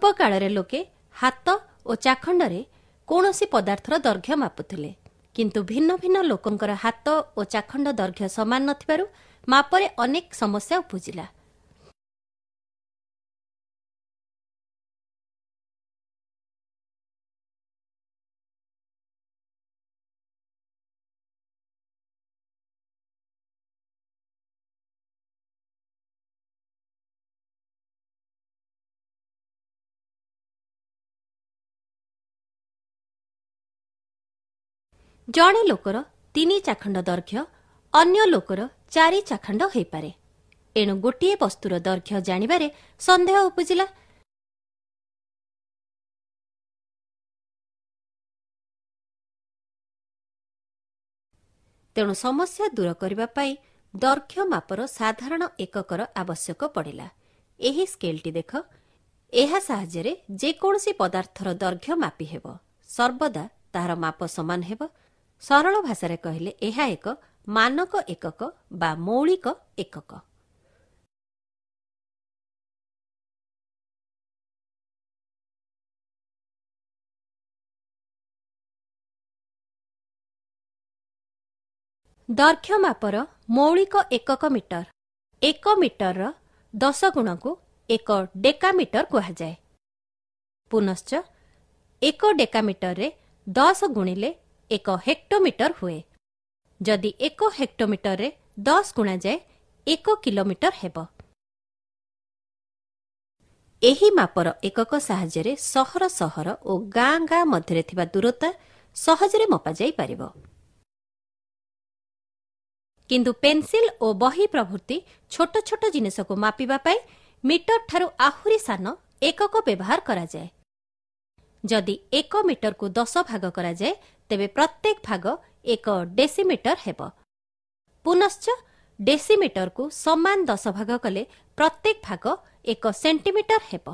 ପୂର୍ବ କାଳରେ ଲୋକେ ହାତ ଓ ଚାଖଣ୍ଡରେ କୌଣସି ପଦାର୍ଥର ଦୈର୍ଘ୍ୟ ମାପୁଥିଲେ, କିନ୍ତୁ ଭିନ୍ନ ଭିନ୍ନ ଲୋକଙ୍କର ହାତ ଓ ଚାଖଣ୍ଡ ଦୈର୍ଘ୍ୟ ସମାନ ନଥିବାରୁ ମାପରେ ଅନେକ ସମସ୍ୟା ଉପୁଜିଲା। ଜଣେ ଲୋକର 3 ଚାଖଣ୍ଡ ଦୈର୍ଘ୍ୟ ଅନ୍ୟ ଲୋକର 4 ଚାଖଣ୍ଡ ହୋଇପାରେ। ଏଣୁ ଗୋଟିଏ ବସ୍ତୁର ଦୈର୍ଘ୍ୟ ଜାଣିବାରେ ସନ୍ଦେହ ଉପୁଜିଲା। ତେଣୁ ସମସ୍ୟା ଦୂର କରିବା ପାଇଁ ଦୈର୍ଘ୍ୟ ମାପର ସାଧାରଣ ଏକକର ଆବଶ୍ୟକ ପଡ଼ିଲା। ଏହି ସ୍କେଲଟି ଦେଖ। ଏହା ସାହାଯ୍ୟରେ ଯେକୌଣସି ପଦାର୍ଥର ଦୈର୍ଘ୍ୟ ମାପି ହେବ। ସର୍ବଦା ତାହାର ମାପ ସମାନ ହେବ। ସରଳ ଭାଷାରେ କହିଲେ ଏହା ଏକ ମାନକ ଏକକ ବା ମୌଳିକ ଏକକ। ଦୈର୍ଘ୍ୟ ମାପର ମୌଳିକ ଏକକ ମିଟର। 1 ମିଟରର 10 ଗୁଣକୁ 1 ଡେକାମିଟର କୁହାଯାଏ। ପୁନଶ୍ଚ 1 ଡେକାମିଟରରେ 10 ଗୁଣିଲେ 1 ହେକ୍ଟୋମିଟର ହୁଏ। ଯଦି 1 ହେକ୍ଟୋମିଟରରେ 10 ଗୁଣାଯାଏ 1 କିଲୋମିଟର ହେବ। ଏହି ମାପର ଏକକ ସାହାଯ୍ୟରେ ସହର ସହର ଓ ଗାଁ ଗାଁ ମଧ୍ୟରେ ଥିବା ଦୂରତା ସହଜରେ ମପାଯାଇପାରିବ। କିନ୍ତୁ ପେନ୍ସିଲ ଓ ବହି ପ୍ରଭୃତି ଛୋଟ ଛୋଟ ଜିନିଷକୁ ମାପିବା ପାଇଁ ମିଟର ଠାରୁ ଆହୁରି ସାନ ଏକକ ବ୍ୟବହାର କରାଯାଏ। ଯଦି 1 ମିଟରକୁ 10 ଭାଗ କରାଯାଏ ତେବେ ପ୍ରତ୍ୟେକ ଭାଗ 1 ଡେସିମିଟର ହେବ। ପୁନଶ୍ଚ ଡେସିମିଟରକୁ ସମାନ 10 ଭାଗ କଲେ ପ୍ରତ୍ୟେକ ଭାଗ 1 ସେଣ୍ଟିମିଟର ହେବ।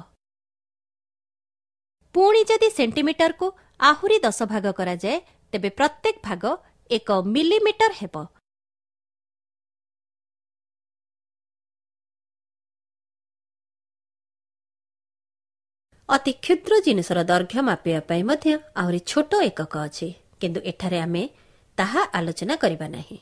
ପୁଣି ଯଦି ସେଣ୍ଟିମିଟରକୁ ଆହୁରି 10 ଭାଗ କରାଯାଏ ତେବେ ପ୍ରତ୍ୟେକ ଭାଗ 1 ମିଲିମିଟର ହେବ। ଅତି କ୍ଷୁଦ୍ର ଜିନିଷର ଦୈର୍ଘ୍ୟ ମାପିବା ପାଇଁ ମଧ୍ୟ ଆହୁରି ଛୋଟ ଏକକ ଅଛି, କିନ୍ତୁ ଏଠାରେ ଆମେ ତାହା ଆଲୋଚନା କରିବା ନାହିଁ।